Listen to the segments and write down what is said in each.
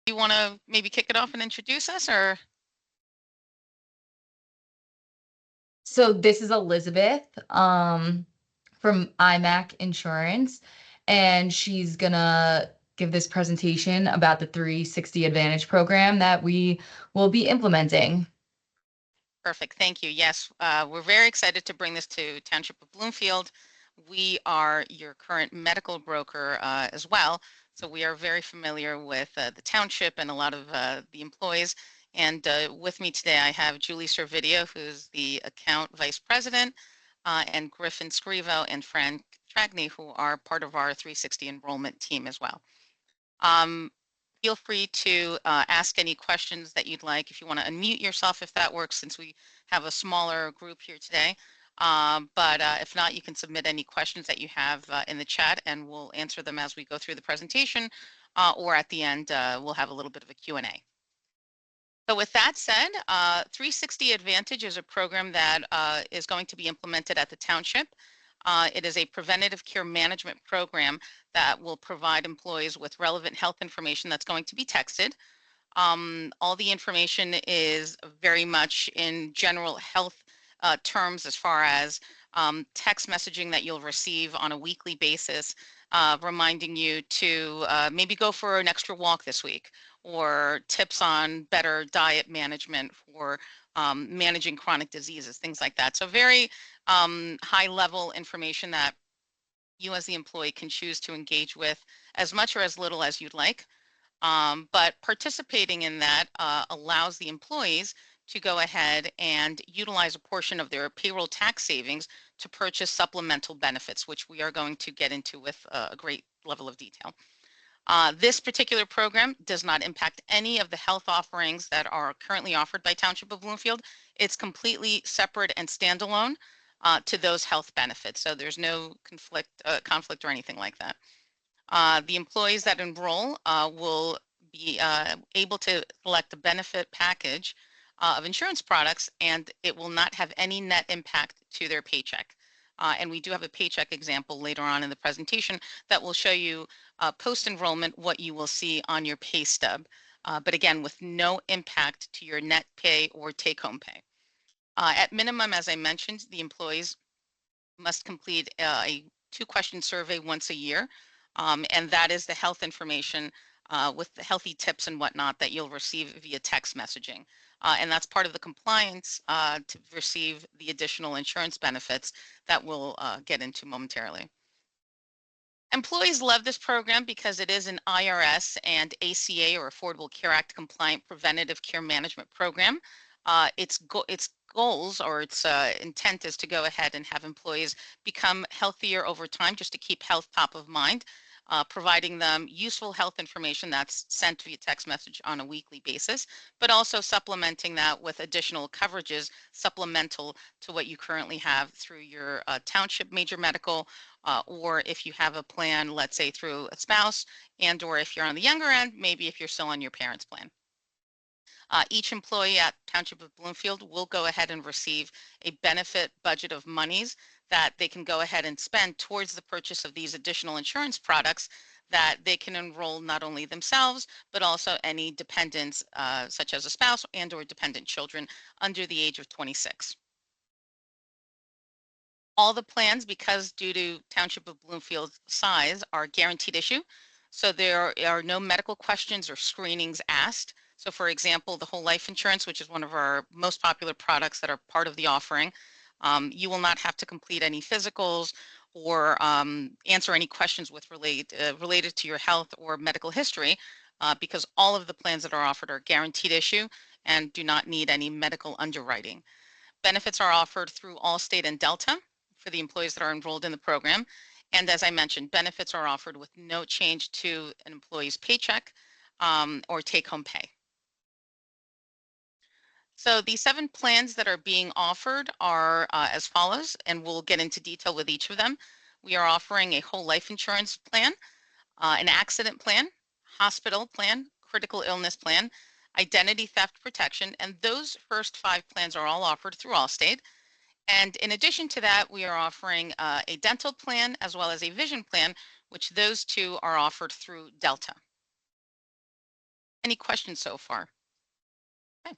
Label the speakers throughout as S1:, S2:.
S1: You want to maybe kick it off and introduce us, or?
S2: So this is Elizabeth from iMac Insurance, and she's gonna give this presentation about the 360 Advantage program that we will be implementing.
S1: Perfect. Thank you. Yes, we're very excited to bring this to Township of Bloomfield. We are your current medical broker as well, so we are very familiar with the township and a lot of the employees. And with me today, I have Julie Servideo, who's the account vice president, and Griffin Scrivo and Frank Tragney, who are part of our 360 enrollment team as well. Um, Feel free to ask any questions that you'd like. If you want to unmute yourself, if that works, since we have a smaller group here today. But if not, you can submit any questions that you have in the chat, and we'll answer them as we go through the presentation, or at the end, we'll have a little bit of a Q&A. So with that said, 360 Advantage is a program that is going to be implemented at the township. It is a preventative care management program that will provide employees with relevant health information that's going to be texted. All the information is very much in general health terms, as far as text messaging that you'll receive on a weekly basis, reminding you to maybe go for an extra walk this week, or tips on better diet management for managing chronic diseases, things like that. So very high level information that you as the employee can choose to engage with as much or as little as you'd like. But participating in that allows the employees to go ahead and utilize a portion of their payroll tax savings to purchase supplemental benefits, which we are going to get into with a great level of detail. This particular program does not impact any of the health offerings that are currently offered by Township of Bloomfield. It's completely separate and standalone to those health benefits. So there's no conflict or anything like that. The employees that enroll will be able to select a benefit package of insurance products, and it will not have any net impact to their paycheck. And we do have a paycheck example later on in the presentation that will show you post-enrollment what you will see on your pay stub, but again, with no impact to your net pay or take-home pay. At minimum, as I mentioned, the employees must complete a 2-question survey once a year, and that is the health information with the healthy tips and whatnot that you'll receive via text messaging. And that's part of the compliance to receive the additional insurance benefits that we'll get into momentarily. Employees love this program because it is an IRS and ACA, or Affordable Care Act compliant preventative care management program. Its goals, or its intent, is to go ahead and have employees become healthier over time, just to keep health top of mind, providing them useful health information that's sent via text message on a weekly basis, but also supplementing that with additional coverages supplemental to what you currently have through your township major medical, or if you have a plan, let's say through a spouse, and or if you're on the younger end, maybe if you're still on your parents' plan. Each employee at Township of Bloomfield will go ahead and receive a benefit budget of monies that they can go ahead and spend towards the purchase of these additional insurance products that they can enroll not only themselves, but also any dependents, such as a spouse and or dependent children under the age of 26. All the plans, because due to Township of Bloomfield's size, are guaranteed issue. So there are no medical questions or screenings asked. So for example, the whole life insurance, which is one of our most popular products that are part of the offering, you will not have to complete any physicals or answer any questions with related to your health or medical history, because all of the plans that are offered are guaranteed issue and do not need any medical underwriting. Benefits are offered through Allstate and Delta for the employees that are enrolled in the program. And as I mentioned, benefits are offered with no change to an employee's paycheck or take-home pay. So the 7 plans that are being offered are as follows, and we'll get into detail with each of them. We are offering a whole life insurance plan, an accident plan, hospital plan, critical illness plan, identity theft protection, and those first 5 plans are all offered through Allstate. And in addition to that, we are offering a dental plan as well as a vision plan, which those two are offered through Delta. Any questions so far? Okay.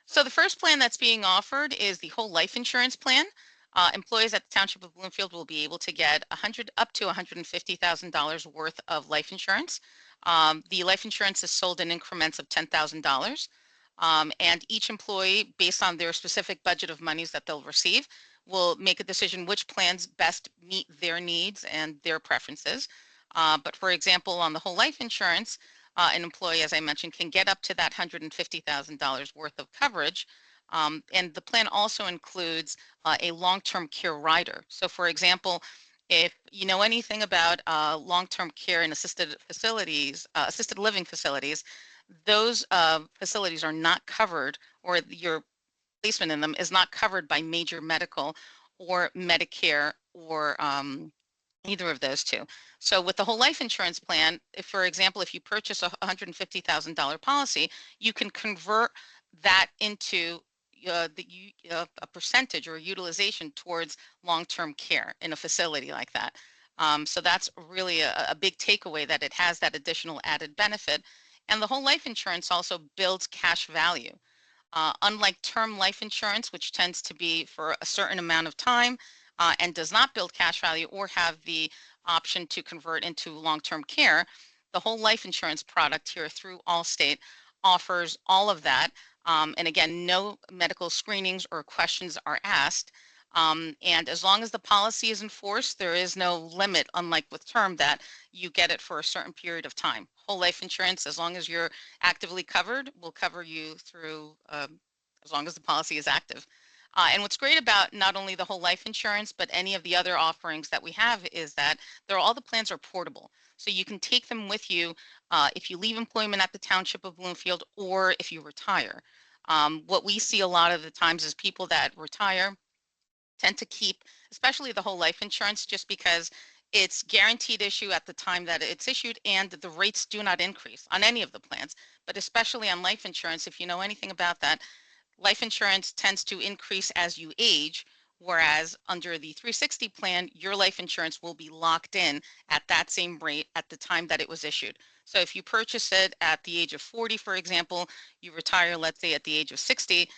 S1: So the first plan that's being offered is the whole life insurance plan. Employees at the Township of Bloomfield will be able to get 100 up to $150,000 worth of life insurance. The life insurance is sold in increments of $10,000. And each employee, based on their specific budget of monies that they'll receive, will make a decision which plans best meet their needs and their preferences. But for example, on the whole life insurance, an employee, as I mentioned, can get up to that $150,000 worth of coverage. And the plan also includes a long-term care rider. So for example, if you know anything about long-term care and assisted facilities, assisted living facilities, those facilities are not covered, or your placement in them is not covered by major medical or Medicare or either of those two. So with the whole life insurance plan, if, for example, if you purchase a $150,000 policy, you can convert that into a percentage or utilization towards long-term care in a facility like that. So that's really a big takeaway, that it has that additional added benefit. And the whole life insurance also builds cash value. Unlike term life insurance, which tends to be for a certain amount of time and does not build cash value or have the option to convert into long-term care, the whole life insurance product here through Allstate offers all of that. And again, no medical screenings or questions are asked. And as long as the policy is enforced, there is no limit, unlike with term, that you get it for a certain period of time. Whole life insurance, as long as you're actively covered, will cover you through as long as the policy is active. And what's great about not only the whole life insurance, but any of the other offerings that we have is that all the plans are portable. So you can take them with you if you leave employment at the Township of Bloomfield or if you retire. What we see a lot of the times is people that retire tend to keep, especially the whole life insurance, just because it's guaranteed issue at the time that it's issued, and the rates do not increase on any of the plans. But especially on life insurance, if you know anything about that, life insurance tends to increase as you age, whereas under the 360 plan, your life insurance will be locked in at that same rate at the time that it was issued. So if you purchase it at the age of 40, for example, you retire, let's say, at the age of 60,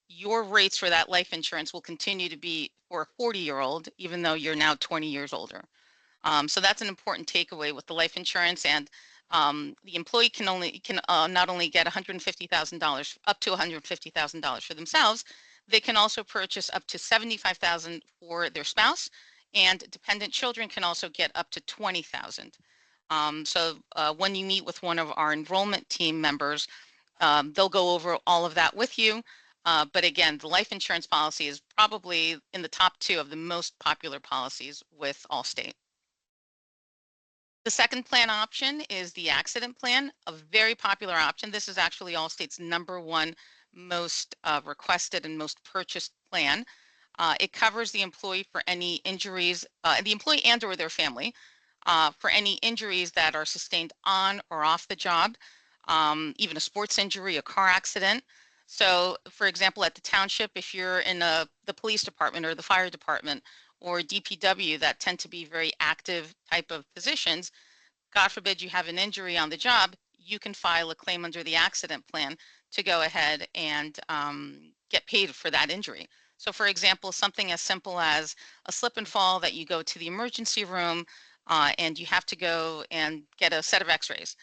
S1: your rates for that life insurance will continue to be for a 40-year-old, even though you're now 20 years older. So that's an important takeaway with the life insurance. And the employee can not only get $150,000, up to $150,000 for themselves, they can also purchase up to $75,000 for their spouse, and dependent children can also get up to $20,000. So when you meet with one of our enrollment team members, they'll go over all of that with you. But again, the life insurance policy is probably in the top two of the most popular policies with Allstate. The second plan option is the accident plan, a very popular option. This is actually Allstate's #1 most requested and most purchased plan. It covers the employee for any injuries, the employee and or their family, for any injuries that are sustained on or off the job, even a sports injury, a car accident. So for example, at the township, if you're in the police department or the fire department or DPW, that tend to be very active type of positions, God forbid you have an injury on the job, you can file a claim under the accident plan to go ahead and get paid for that injury. So for example, something as simple as a slip and fall that you go to the emergency room and you have to go and get a set of x-rays,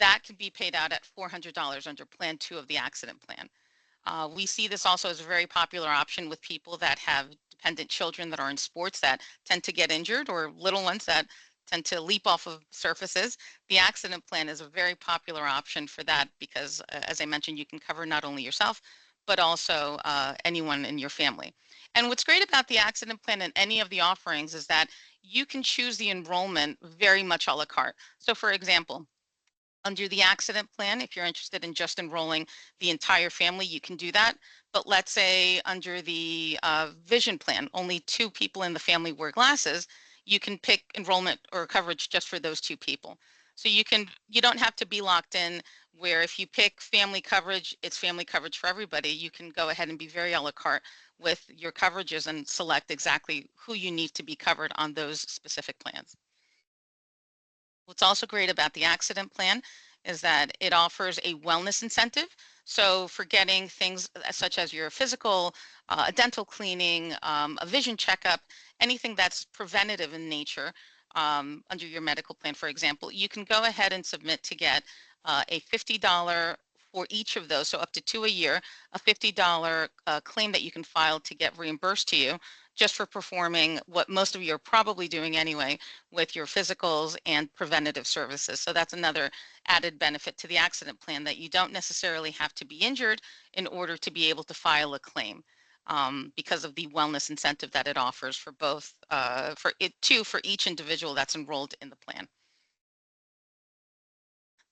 S1: that can be paid out at $400 under Plan 2 of the accident plan. We see this also as a very popular option with people that have dependent children that are in sports that tend to get injured, or little ones that tend to leap off of surfaces. The accident plan is a very popular option for that because, as I mentioned, you can cover not only yourself, but also anyone in your family. And what's great about the accident plan and any of the offerings is that you can choose the enrollment very much a la carte. So for example, under the accident plan, if you're interested in just enrolling the entire family, you can do that. But let's say under the vision plan, only 2 people in the family wear glasses, you can pick enrollment or coverage just for those 2 people. So you don't have to be locked in, where if you pick family coverage, it's family coverage for everybody. You can go ahead and be very a la carte with your coverages and select exactly who you need to be covered on those specific plans. What's also great about the accident plan is that it offers a wellness incentive. So for getting things such as your physical, a dental cleaning, a vision checkup, anything that's preventative in nature, under your medical plan, for example, you can go ahead and submit to get a $50 for each of those, so up to two a year, a $50 claim that you can file to get reimbursed to you just for performing what most of you are probably doing anyway with your physicals and preventative services. So that's another added benefit to the accident plan, that you don't necessarily have to be injured in order to be able to file a claim, because of the wellness incentive that it offers for both, for each individual that's enrolled in the plan.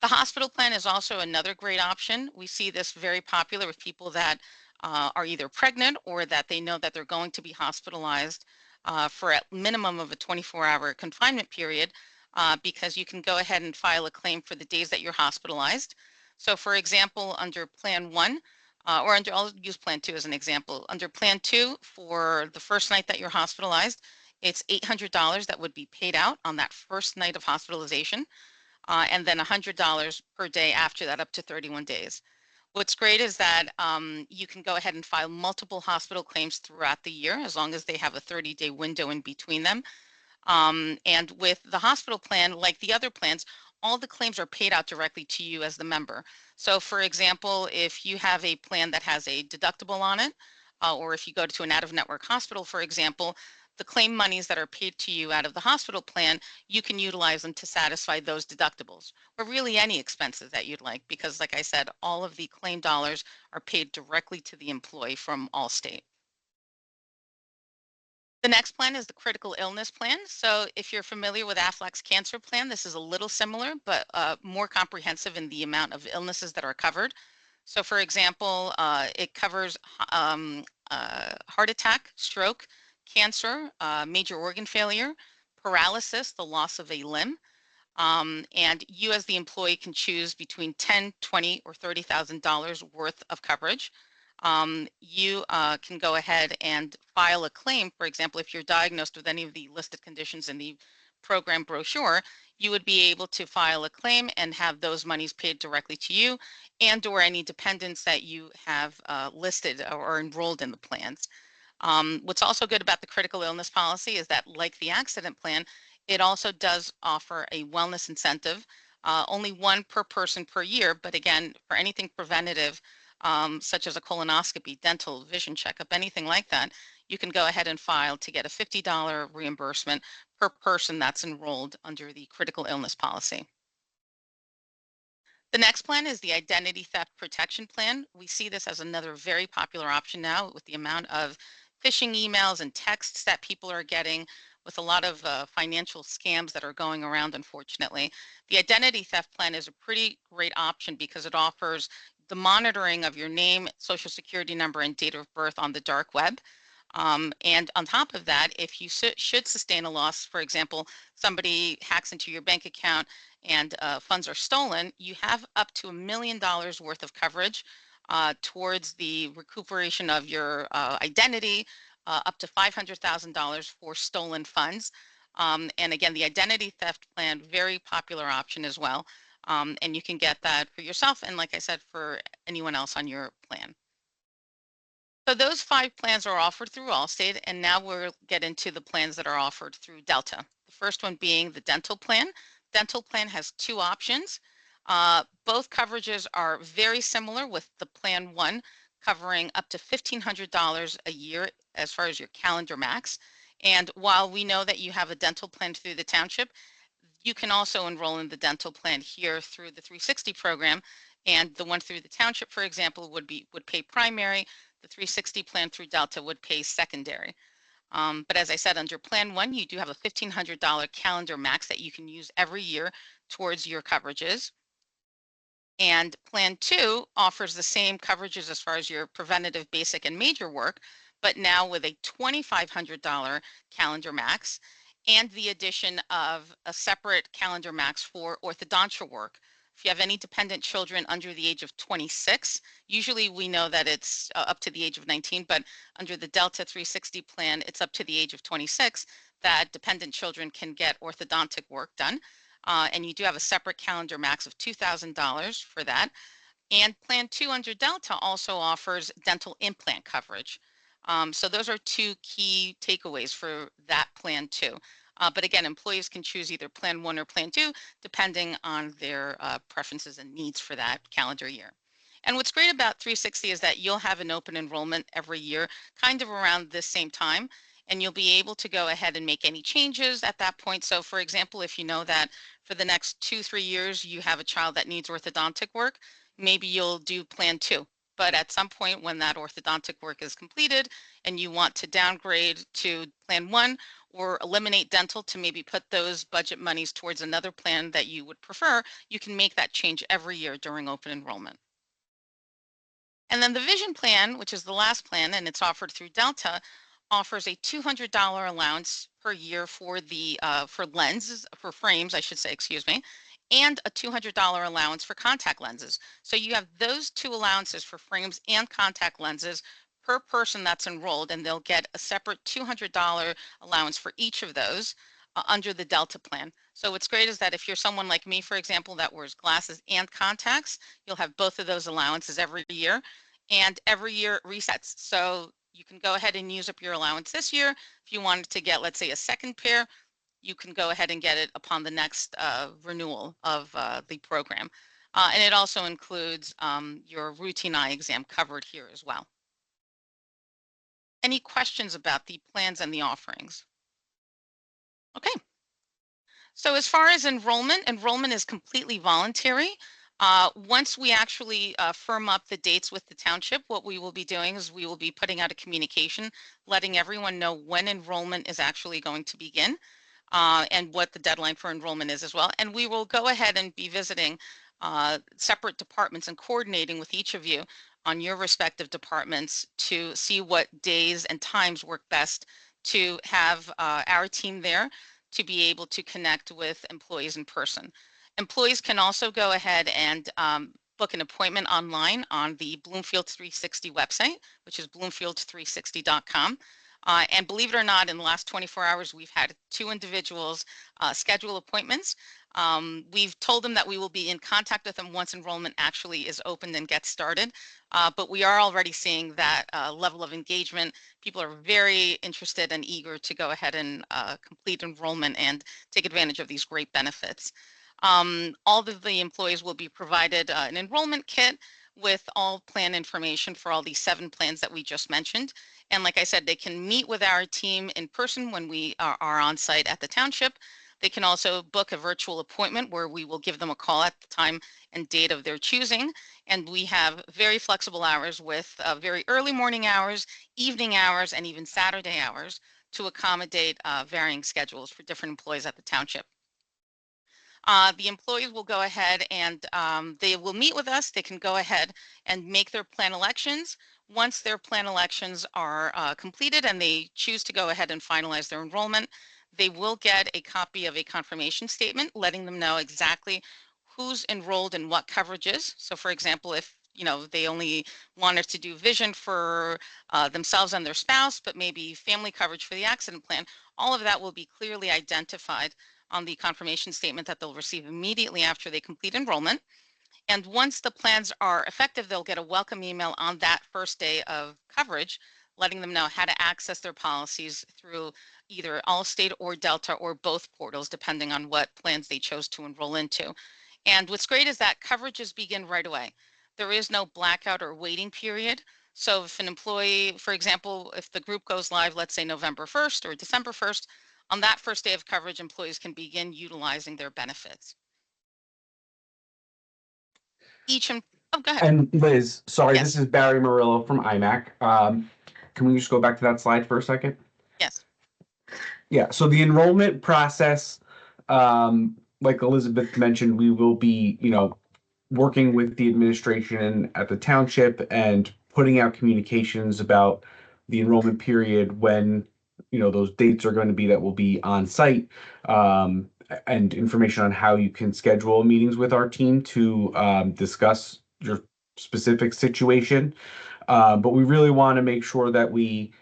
S1: The hospital plan is also another great option. We see this very popular with people that are either pregnant or that they know that they're going to be hospitalized for a minimum of a 24-hour confinement period, because you can go ahead and file a claim for the days that you're hospitalized. So for example, under Plan 1, I'll use Plan 2 as an example. Under Plan 2, for the first night that you're hospitalized, it's $800 that would be paid out on that first night of hospitalization, and then $100 per day after that, up to 31 days. What's great is that you can go ahead and file multiple hospital claims throughout the year, as long as they have a 30-day window in between them. And with the hospital plan, like the other plans, all the claims are paid out directly to you as the member. So for example, if you have a plan that has a deductible on it, or if you go to an out-of-network hospital, for example, the claim monies that are paid to you out of the hospital plan, you can utilize them to satisfy those deductibles, or really any expenses that you'd like, because like I said, all of the claim dollars are paid directly to the employee from Allstate. The next plan is the critical illness plan. So if you're familiar with Aflac's cancer plan, this is a little similar, but more comprehensive in the amount of illnesses that are covered. So for example, it covers heart attack, stroke, cancer, major organ failure, paralysis, the loss of a limb, and you as the employee can choose between 10, 20, or $30,000 worth of coverage. You can go ahead and file a claim. For example, if you're diagnosed with any of the listed conditions in the program brochure, you would be able to file a claim and have those monies paid directly to you, and or any dependents that you have listed or enrolled in the plans. What's also good about the critical illness policy is that, like the accident plan, it also does offer a wellness incentive, only one per person per year. But again, for anything preventative, such as a colonoscopy, dental, vision checkup, anything like that, you can go ahead and file to get a $50 reimbursement per person that's enrolled under the critical illness policy. The next plan is the identity theft protection plan. We see this as another very popular option now, with the amount of phishing emails and texts that people are getting, with a lot of financial scams that are going around, unfortunately. The identity theft plan is a pretty great option because it offers the monitoring of your name, social security number, and date of birth on the dark web. And on top of that, if you should sustain a loss, for example, somebody hacks into your bank account and funds are stolen, you have up to $1 million worth of coverage towards the recuperation of your identity, up to $500,000 for stolen funds. And again, the identity theft plan, very popular option as well. And you can get that for yourself, and like I said, for anyone else on your plan. So those 5 plans are offered through Allstate, and now we'll get into the plans that are offered through Delta. The first one being the dental plan. Dental plan has 2 options. Both coverages are very similar, with the Plan 1 covering up to $1,500 a year as far as your calendar max. And while we know that you have a dental plan through the Township, you can also enroll in the dental plan here through the 360 program, and the one through the Township, for example, would pay primary. The 360 plan through Delta would pay secondary. But as I said, under Plan 1, you do have a $1,500 calendar max that you can use every year towards your coverages. And Plan 2 offers the same coverages as far as your preventative, basic, and major work, but now with a $2,500 calendar max, and the addition of a separate calendar max for orthodontia work. If you have any dependent children under the age of 26, usually we know that it's up to the age of 19, but under the Delta 360 plan, it's up to the age of 26 that dependent children can get orthodontic work done. and you do have a separate calendar max of $2,000 for that. And Plan 2 under Delta also offers dental implant coverage. So those are two key takeaways for that Plan 2. But again, employees can choose either Plan 1 or Plan 2, depending on their preferences and needs for that calendar year. And what's great about 360 is that you'll have an open enrollment every year, kind of around this same time, and you'll be able to go ahead and make any changes at that point. So for example, if you know that for the next 2-3 years, you have a child that needs orthodontic work, maybe you'll do Plan 2. But at some point when that orthodontic work is completed and you want to downgrade to Plan 1 or eliminate dental to maybe put those budget monies towards another plan that you would prefer, you can make that change every year during open enrollment. And then the Vision Plan, which is the last plan, and it's offered through Delta, offers a $200 allowance per year for the for lenses, for frames, I should say, excuse me, and a $200 allowance for contact lenses. So you have those two allowances for frames and contact lenses per person that's enrolled, and they'll get a separate $200 allowance for each of those under the Delta plan. So what's great is that if you're someone like me, for example, that wears glasses and contacts, you'll have both of those allowances every year, and every year it resets. So you can go ahead and use up your allowance this year. If you wanted to get, let's say, a second pair, you can go ahead and get it upon the next renewal of the program. And it also includes your routine eye exam covered here as well. Any questions about the plans and the offerings? Okay. So as far as enrollment is completely voluntary. Once we actually firm up the dates with the township, what we will be doing is we will be putting out a communication, letting everyone know when enrollment is actually going to begin, and what the deadline for enrollment is as well. And we will go ahead and be visiting separate departments and coordinating with each of you on your respective departments to see what days and times work best to have our team there to be able to connect with employees in person. Employees can also go ahead and book an appointment online on the Bloomfield 360 website, which is bloomfield360.com. And believe it or not, in the last 24 hours, we've had 2 individuals schedule appointments. We've told them that we will be in contact with them once enrollment actually is opened and gets started. But we are already seeing that level of engagement. People are very interested and eager to go ahead and complete enrollment and take advantage of these great benefits. All of the employees will be provided an enrollment kit with all plan information for all these 7 plans that we just mentioned. And like I said, they can meet with our team in person when we are on site at the township. They can also book a virtual appointment where we will give them a call at the time and date of their choosing. And we have very flexible hours with very early morning hours, evening hours, and even Saturday hours to accommodate varying schedules for different employees at the township. The employees will go ahead and they will meet with us. They can go ahead and make their plan elections. Once their plan elections are completed and they choose to go ahead and finalize their enrollment, they will get a copy of a confirmation statement letting them know exactly who's enrolled in what coverages. So for example, if they only wanted to do vision for themselves and their spouse, but maybe family coverage for the accident plan, all of that will be clearly identified on the confirmation statement that they'll receive immediately after they complete enrollment. And once the plans are effective, they'll get a welcome email on that first day of coverage, letting them know how to access their policies through either Allstate or Delta or both portals, depending on what plans they chose to enroll into. And what's great is that coverages begin right away. There is no blackout or waiting period. So if an employee, for example, if the group goes live, let's say November 1st or December 1st, on that first day of coverage, employees can begin utilizing their benefits. Oh, go ahead.
S3: And Liz, sorry,
S1: Yes.
S3: this is Barry Murillo from iMac. Can we just go back to that slide for a second?
S1: Yes.
S3: Yeah, so the enrollment process, like Elizabeth mentioned, we will be, working with the administration at the township and putting out communications about the enrollment period when, those dates are going to be that will be on site, and information on how you can schedule meetings with our team to discuss your specific situation. But we really want to make sure that we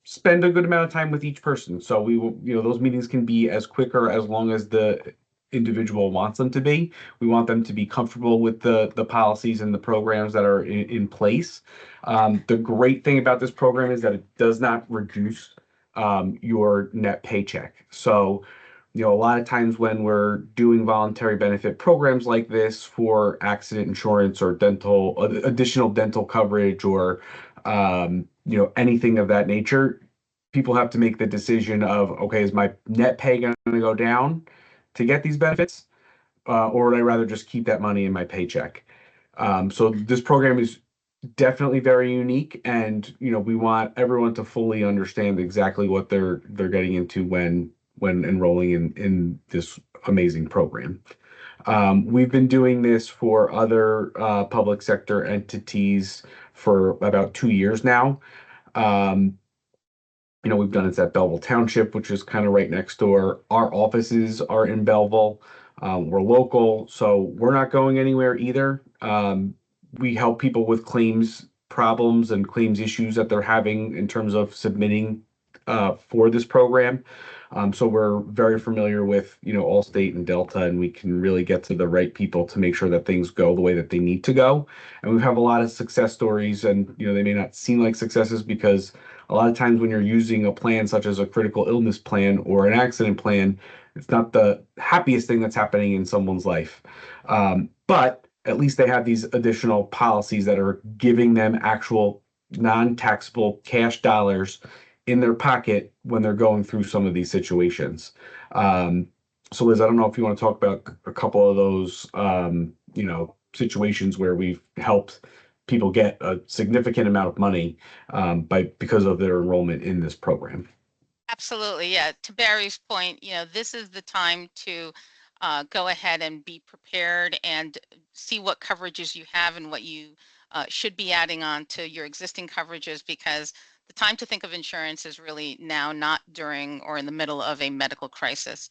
S3: spend a good amount of time with each person. So we will, those meetings can be as quick or as long as the individual wants them to be. We want them to be comfortable with the policies and the programs that are in place. The great thing about this program is that it does not reduce your net paycheck. So, a lot of times when we're doing voluntary benefit programs like this for accident insurance or additional dental coverage or, anything of that nature, people have to make the decision of, okay, is my net pay going to go down to get these benefits? Or would I rather just keep that money in my paycheck? So this program is definitely very unique, and we want everyone to fully understand exactly what they're getting into when enrolling in this amazing program. We've been doing this for other public sector entities for about 2 years now. Um, we've done it at Belleville Township, which is kind of right next door. Our offices are in Belleville. We're local, so we're not going anywhere either. We help people with claims problems and claims issues that they're having in terms of submitting for this program. So we're very familiar with, Allstate and Delta, and we can really get to the right people to make sure that things go the way that they need to go. And we have a lot of success stories, and they may not seem like successes because a lot of times when you're using a plan such as a critical illness plan or an accident plan, it's not the happiest thing that's happening in someone's life. But at least they have these additional policies that are giving them actual non-taxable cash dollars in their pocket when they're going through some of these situations. So Liz, I don't know if you want to talk about a couple of those, situations where we've helped people get a significant amount of money because of their enrollment in this program.
S1: Absolutely. Yeah. To Barry's point, this is the time to go ahead and be prepared and see what coverages you have and what you should be adding on to your existing coverages, because the time to think of insurance is really now, not during or in the middle of a medical crisis.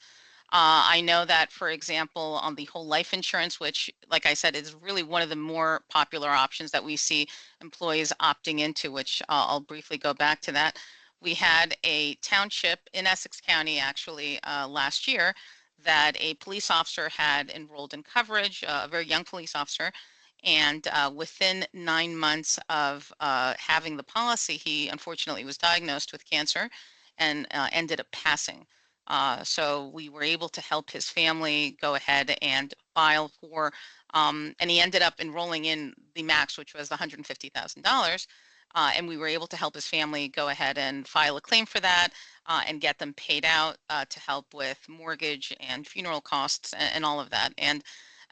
S1: I know that, for example, on the whole life insurance, which, like I said, is really one of the more popular options that we see employees opting into, which I'll briefly go back to that. We had a township in Essex County, actually, last year, that a police officer had enrolled in coverage, a very young police officer. And within 9 months of having the policy, he unfortunately was diagnosed with cancer and ended up passing. So we were able to help his family go ahead and file for, and he ended up enrolling in the max, which was $150,000. And we were able to help his family go ahead and file a claim for that and get them paid out to help with mortgage and funeral costs and all of that. And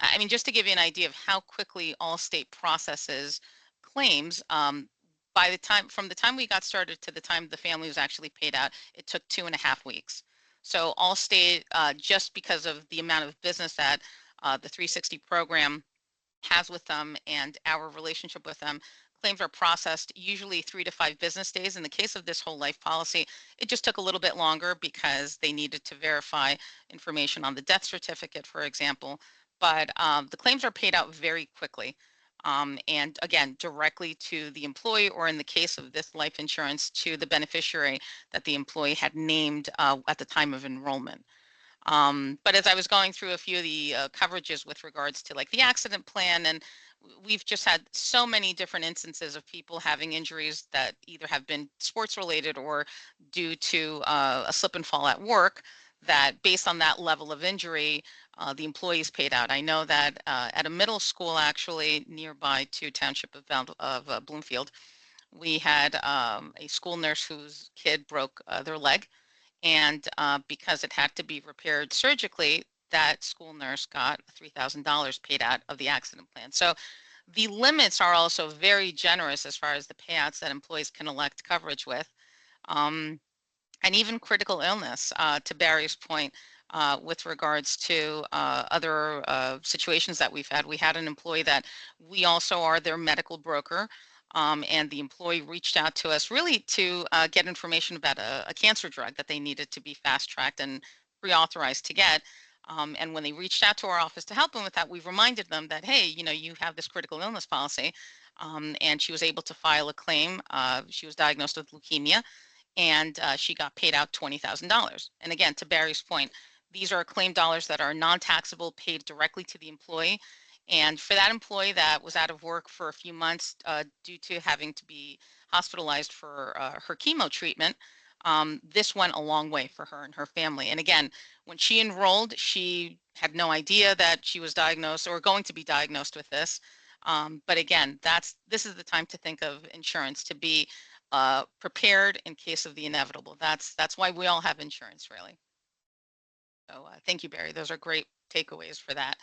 S1: I mean, just to give you an idea of how quickly Allstate processes claims, from the time we got started to the time the family was actually paid out, it took 2.5 weeks. So Allstate, just because of the amount of business that the 360 program has with them and our relationship with them, claims are processed usually 3 to 5 business days. In the case of this whole life policy, it just took a little bit longer because they needed to verify information on the death certificate, for example. But the claims are paid out very quickly. And again, directly to the employee, or in the case of this life insurance, to the beneficiary that the employee had named at the time of enrollment. But as I was going through a few of the coverages with regards to like the accident plan, and we've just had so many different instances of people having injuries that either have been sports related or due to a slip and fall at work, that based on that level of injury, the employees paid out. I know that at a middle school, actually nearby to Township of Bloomfield, we had a school nurse whose kid broke their leg, and because it had to be repaired surgically, that school nurse got $3,000 paid out of the accident plan. So the limits are also very generous as far as the payouts that employees can elect coverage with. Um, and even critical illness, to Barry's point, with regards to other situations that we've had. We had an employee that we also are their medical broker, and the employee reached out to us really to get information about a cancer drug that they needed to be fast-tracked and pre-authorized to get. And when they reached out to our office to help them with that, we reminded them that, hey, you have this critical illness policy. And she was able to file a claim. She was diagnosed with leukemia, and she got paid out $20,000. And again, to Barry's point, These are claim dollars that are non-taxable, paid directly to the employee. And for that employee that was out of work for a few months due to having to be hospitalized for her chemo treatment, this went a long way for her and her family. And again, when she enrolled, she had no idea that she was diagnosed or going to be diagnosed with this. But again, this is the time to think of insurance, to be prepared in case of the inevitable. That's why we all have insurance, really. So thank you, Barry. Those are great takeaways for that.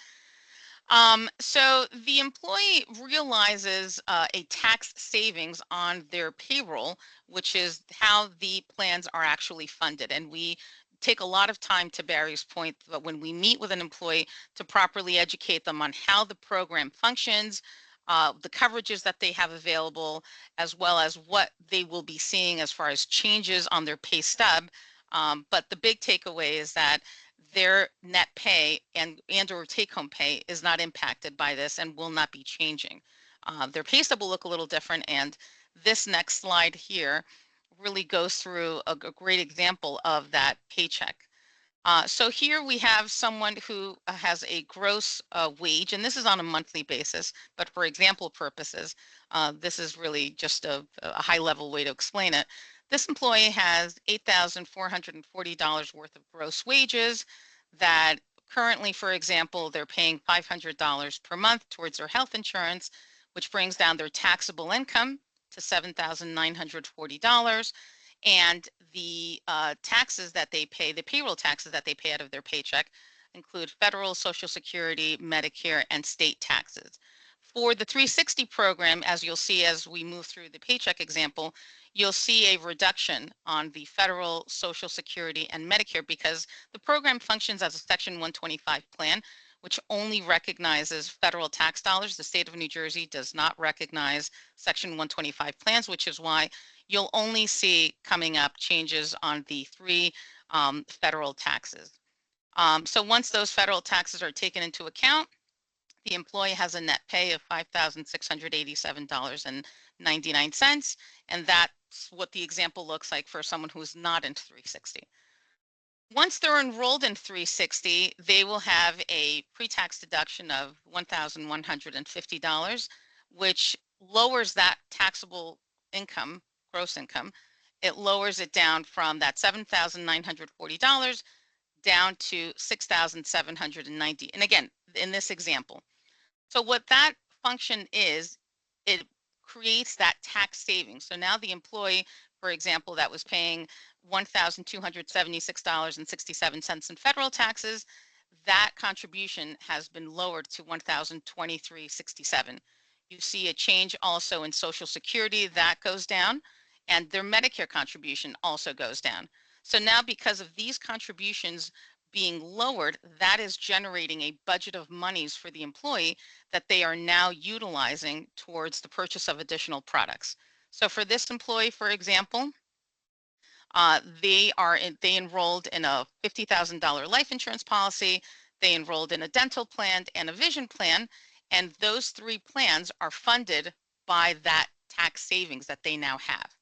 S1: So the employee realizes a tax savings on their payroll, which is how the plans are actually funded. And we take a lot of time, to Barry's point, but when we meet with an employee, to properly educate them on how the program functions, the coverages that they have available, as well as what they will be seeing as far as changes on their pay stub. But the big takeaway is that their net pay and or take-home pay is not impacted by this and will not be changing. Their pay stub will look a little different, and this next slide here really goes through a great example of that paycheck. So here we have someone who has a gross wage, and this is on a monthly basis, but for example purposes, this is really just a high-level way to explain it. This employee has $8,440 worth of gross wages that currently, for example, they're paying $500 per month towards their health insurance, which brings down their taxable income to $7,940. And the taxes that they pay, the payroll taxes that they pay out of their paycheck, include federal, Social Security, Medicare, and state taxes. For the 360 program, as you'll see as we move through the paycheck example, you'll see a reduction on the federal, Social Security, and Medicare because the program functions as a Section 125 plan, which only recognizes federal tax dollars. The state of New Jersey does not recognize Section 125 plans, which is why you'll only see coming up changes on the three federal taxes. So once those federal taxes are taken into account, the employee has a net pay of $5,687.99, and that's what the example looks like for someone who's not in 360. Once they're enrolled in 360, they will have a pre-tax deduction of $1,150, which lowers that taxable income, gross income. It lowers it down from that $7,940 down to $6,790. And again, in this example, so what that function is, it creates that tax savings. So now the employee, for example, that was paying $1,276.67 in federal taxes, that contribution has been lowered to $1,023.67. You see a change also in Social Security, that goes down, and their Medicare contribution also goes down. So now because of these contributions being lowered, that is generating a budget of monies for the employee that they are now utilizing towards the purchase of additional products. So for this employee, for example, they enrolled in a $50,000 life insurance policy. They enrolled in a dental plan and a vision plan, and those three plans are funded by that tax savings that they now have.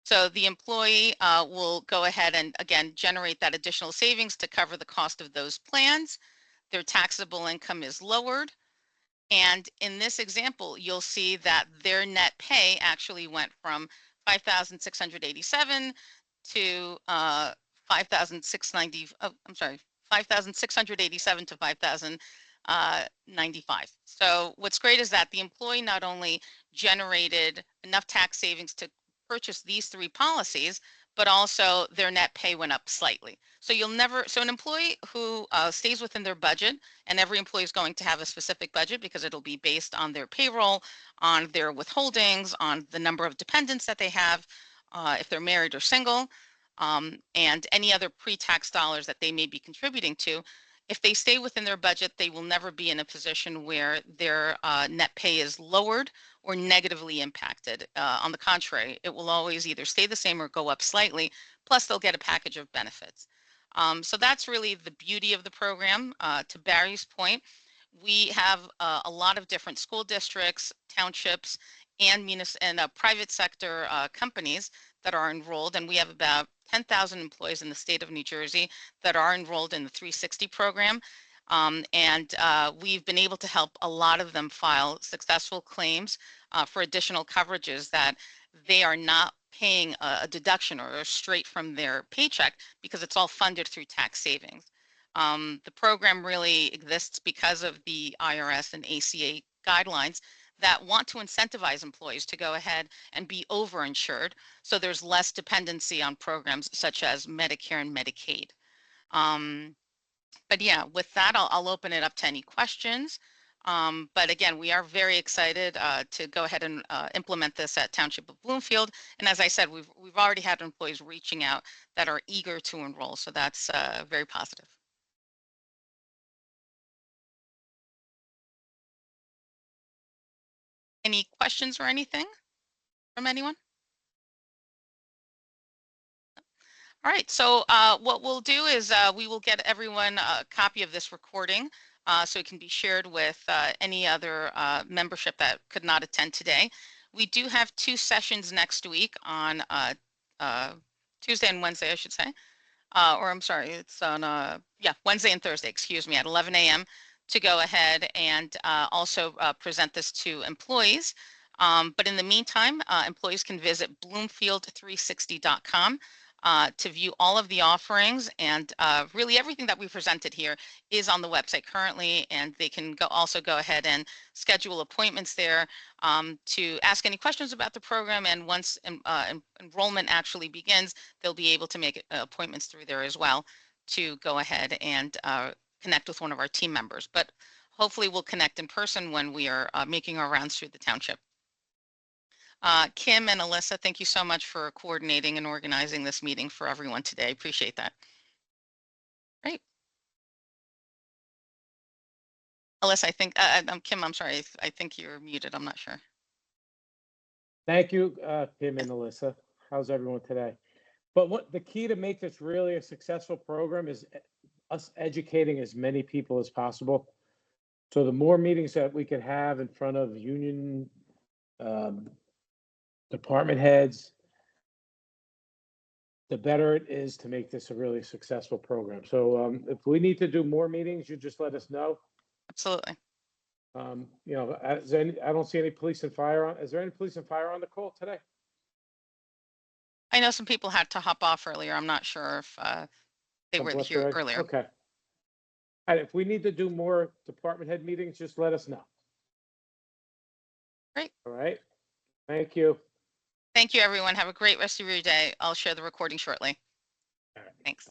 S1: So the employee will go ahead and again generate that additional savings to cover the cost of those plans. Their taxable income is lowered. And in this example, you'll see that their net pay actually went from 5,687 to 5,690. Oh, I'm sorry, 5,687 to 5,095. So what's great is that the employee not only generated enough tax savings to purchase these three policies, but also their net pay went up slightly. So an employee who stays within their budget, and every employee is going to have a specific budget because it'll be based on their payroll, on their withholdings, on the number of dependents that they have, if they're married or single, and any other pre-tax dollars that they may be contributing to. If they stay within their budget, they will never be in a position where their net pay is lowered or negatively impacted. On the contrary, it will always either stay the same or go up slightly, plus they'll get a package of benefits. So that's really the beauty of the program. To Barry's point, we have a lot of different school districts, townships, and private sector companies that are enrolled, and we have about 10,000 employees in the state of New Jersey that are enrolled in the 360 program. We've been able to help a lot of them file successful claims for additional coverages that they are not paying a deduction or straight from their paycheck because it's all funded through tax savings. The program really exists because of the IRS and ACA guidelines that want to incentivize employees to go ahead and be overinsured, so there's less dependency on programs such as Medicare and Medicaid. But yeah, with that, I'll open it up to any questions. But again, we are very excited to go ahead and implement this at Township of Bloomfield. And as I said, we've already had employees reaching out that are eager to enroll, so that's very positive. Any questions or anything from anyone? All right, so what we'll do is we will get everyone a copy of this recording so it can be shared with any other membership that could not attend today. We do have 2 sessions next week on Tuesday and Wednesday, I should say. Or I'm sorry, it's on Wednesday and Thursday, excuse me, at 11 a.m. to go ahead and also present this to employees. But in the meantime, employees can visit bloomfield360.com to view all of the offerings, and really everything that we presented here is on the website currently, and they can also go ahead and schedule appointments there to ask any questions about the program, and once enrollment actually begins, they'll be able to make appointments through there as well to go ahead and connect with one of our team members. But hopefully we'll connect in person when we are making our rounds through the township. Kim and Alyssa, thank you so much for coordinating and organizing this meeting for everyone today. I appreciate that. Great. Alyssa, I think, Kim, I'm sorry, I think you're muted. I'm not sure.
S4: Thank you, Kim and Alyssa. How's everyone today? But what the key to make this really a successful program is us educating as many people as possible. So the more meetings that we could have in front of union department heads, the better it is to make this a really successful program. So if we need to do more meetings, you just let us know.
S1: Absolutely.
S4: You know, I don't see any police and fire on. Is there any police and fire on the call today?
S1: I know some people had to hop off earlier. I'm not sure if they were here earlier.
S4: Okay. And if we need to do more department head meetings, just let us know.
S1: Great.
S4: All right. Thank you.
S1: Thank you, everyone. Have a great rest of your day. I'll share the recording shortly.
S4: All right.
S1: Thanks.